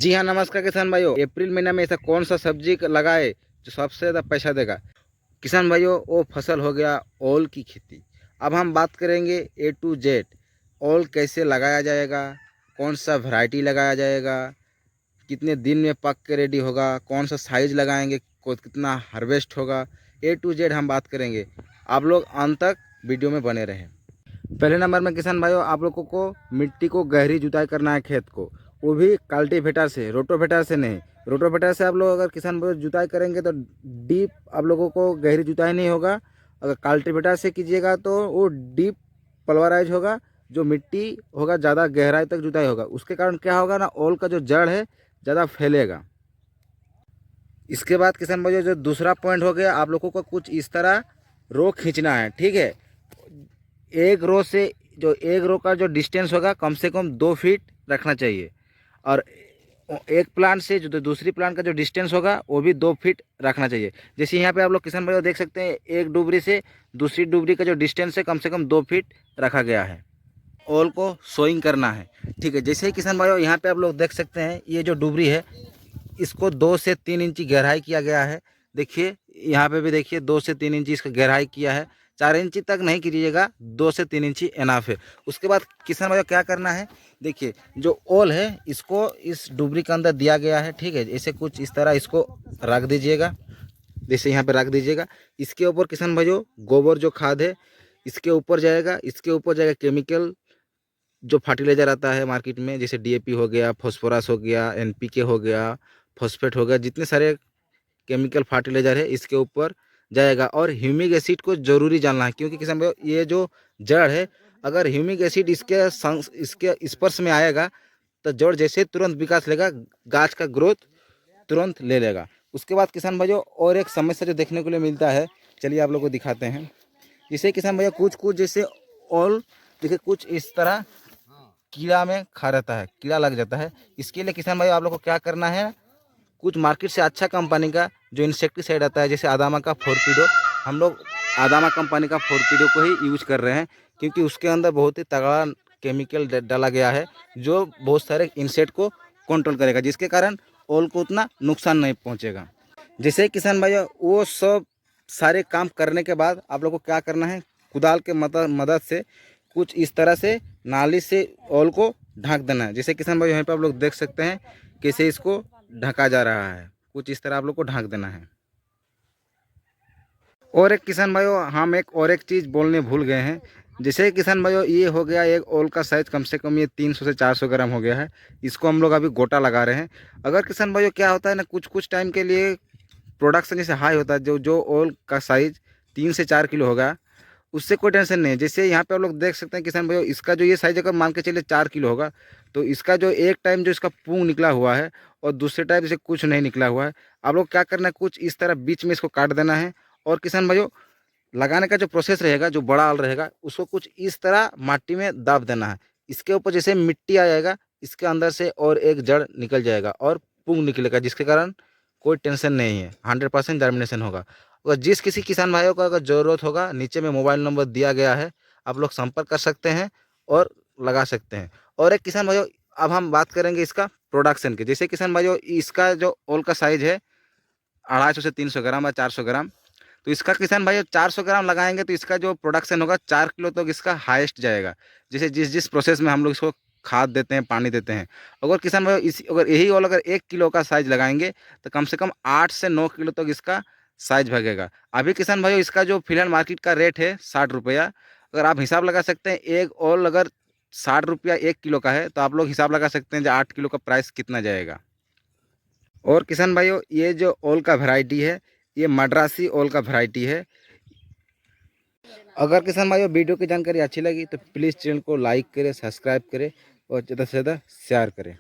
जी हाँ, नमस्कार किसान भाइयों। अप्रैल महीना में ऐसा कौन सा सब्जी लगाए जो सबसे ज़्यादा पैसा देगा? किसान भाइयों, वो फसल हो गया ओल की खेती। अब हम बात करेंगे ए टू जेड ओल कैसे लगाया जाएगा, कौन सा वैरायटी लगाया जाएगा, कितने दिन में पक के रेडी होगा, कौन सा साइज लगाएंगे, कितना हार्वेस्ट होगा, ए टू जेड हम बात करेंगे। आप लोग अंत तक वीडियो में बने रहें। पहले नंबर में किसान भाइयों, आप लोगों को मिट्टी को गहरी जुताई करना है खेत को, वो भी कल्टीवेटर से, रोटोवेटर से नहीं। रोटोवेटर से आप लोग अगर किसान भाइयों जुताई करेंगे तो डीप आप लोगों को गहरी जुताई नहीं होगा। अगर कल्टीवेटर से कीजिएगा तो वो डीप पल्वराइज होगा, जो मिट्टी होगा ज़्यादा गहराई तक जुताई होगा। उसके कारण क्या होगा ना, ओल का जो जड़ है ज़्यादा फैलेगा। इसके बाद किसान भाइयों, जो दूसरा पॉइंट हो गया, आप लोगों को कुछ इस तरह रो खींचना है, ठीक है। एक रो से जो एक रो का जो डिस्टेंस होगा कम से कम 2 फीट रखना चाहिए, और एक प्लांट से जो दूसरी प्लांट का जो डिस्टेंस होगा वो भी 2 फीट रखना चाहिए। जैसे यहाँ पे आप लोग किसान भाइयों देख सकते हैं, एक डुबरी से दूसरी डुबरी का जो डिस्टेंस है कम से कम 2 फीट रखा गया है। ओल को सोइंग करना है, ठीक है। जैसे ही किसान भाइयों यहाँ पे आप लोग देख सकते हैं, ये जो डुबरी है इसको 2 से 3 इंची गहराई किया गया है। देखिए यहाँ पे भी देखिए 2 से 3 इंची इसका गहराई किया है। 4 इंची तक नहीं कीजिएगा, 2 से 3 इंची इनाफ है। उसके बाद किसान भाइयों क्या करना है, देखिए जो ओल है इसको इस डुबरी के अंदर दिया गया है, ठीक है। ऐसे कुछ इस तरह इसको रख दीजिएगा, जैसे यहाँ पे रख दीजिएगा। इसके ऊपर किसान भाइयों गोबर जो खाद है इसके ऊपर जाएगा, इसके ऊपर जाएगा केमिकल जो फर्टिलाइज़र आता है मार्केट में, जैसे डीएपी हो गया, फॉस्फोरस हो गया, एनपीके हो गया, फॉस्फेट हो गया, जितने सारे केमिकल फर्टिलाइज़र है इसके ऊपर जाएगा। और ह्यूमिक एसिड को ज़रूरी जानना है, क्योंकि किसान भाइयों ये जो जड़ है, अगर ह्यूमिक एसिड इसके स्पर्श में आएगा तो जड़ जैसे तुरंत विकास लेगा, गाछ का ग्रोथ तुरंत ले लेगा। उसके बाद किसान भाइयों और एक समस्या जो देखने को लिए मिलता है, चलिए आप लोग को दिखाते हैं। जैसे किसान भैया कुछ कुछ जैसे ओल देखिए कुछ इस तरह कीड़ा में खा रहता है, कीड़ा लग जाता है। इसके लिए किसान भाई आप लोग को क्या करना है, कुछ मार्केट से अच्छा कंपनी का जो इंसेक्टिसाइड आता है, जैसे आदामा का फोरपीडो, हम लोग आदामा कंपनी का फोरपीडो को ही यूज कर रहे हैं, क्योंकि उसके अंदर बहुत ही तगड़ा केमिकल डाला गया है जो बहुत सारे इंसेक्ट को कंट्रोल करेगा, जिसके कारण ओल को उतना नुकसान नहीं पहुँचेगा। जैसे किसान भाई वो सब सारे काम करने के बाद आप लोग को क्या करना है, कुदाल के मदद से कुछ इस तरह से नाली से ओल को ढक देना है। जैसे किसान भाई यहाँ पे आप लोग देख सकते हैं कैसे इसको ढका जा रहा है, कुछ इस तरह आप लोग को ढक देना है। और एक किसान भाइयों, हम एक और एक चीज़ बोलने भूल गए हैं। जैसे किसान भाइयों ये हो गया एक ओल का साइज़ कम से कम ये 300 से 400 ग्राम हो गया है। इसको हम लोग अभी गोटा लगा रहे हैं। अगर किसान भाइयों क्या होता है ना, कुछ कुछ टाइम के लिए प्रोडक्शन जैसे हाई होता है, जो जो ओल का साइज़ 3 से 4 किलो होगा, उससे कोई टेंशन नहीं है। जैसे यहाँ पे आप लोग देख सकते हैं किसान भाइयों, इसका जो ये साइज़ अगर मान के चलिए 4 किलो होगा, तो इसका जो एक टाइम जो इसका पूंग निकला हुआ है और दूसरे टाइम से कुछ नहीं निकला हुआ है, आप लोग क्या करना है, कुछ इस तरह बीच में इसको काट देना है। और किसान भाइयों लगाने का जो प्रोसेस रहेगा, जो बड़ा आल रहेगा, उसको कुछ इस तरह माटी में दाब देना है। इसके ऊपर जैसे मिट्टी आ जाएगा, इसके अंदर से और एक जड़ निकल जाएगा और पूंग निकलेगा, जिसके कारण कोई टेंशन नहीं है, 100% जर्मिनेशन होगा। अगर जिस किसी किसान भाइयों को अगर ज़रूरत होगा, नीचे में मोबाइल नंबर दिया गया है, आप लोग संपर्क कर सकते हैं और लगा सकते हैं। और एक किसान भाइयों, अब हम बात करेंगे इसका प्रोडक्शन की। जैसे किसान भाइयों इसका जो ओल का साइज़ है 250 से 300 ग्राम या 400 ग्राम, तो इसका किसान भाई 400 ग्राम लगाएंगे तो इसका जो प्रोडक्शन होगा 4 किलो तक इसका हाईएस्ट जाएगा। जैसे जिस जिस प्रोसेस में हम लोग इसको खाद देते हैं, पानी देते हैं, अगर किसान भाई इस अगर यही ओल अगर 1 किलो का साइज लगाएंगे तो कम से कम 8 से 9 किलो तक इसका साइज भगेगा। अभी किसान भाई इसका जो फिलहाल मार्केट का रेट है 60 रुपया। अगर आप हिसाब लगा सकते हैं, एक ओल अगर 60 रुपया 1 किलो का है, तो आप लोग हिसाब लगा सकते हैं जो 8 किलो का प्राइस कितना जाएगा। और किसान भाइयों ये जो ओल का वैरायटी है, ये मद्रासी ओल का वैरायटी है। अगर किसान भाइयों वीडियो की जानकारी अच्छी लगी तो प्लीज़ चैनल को लाइक करें, सब्सक्राइब करें और ज़्यादा से ज़्यादा शेयर करें।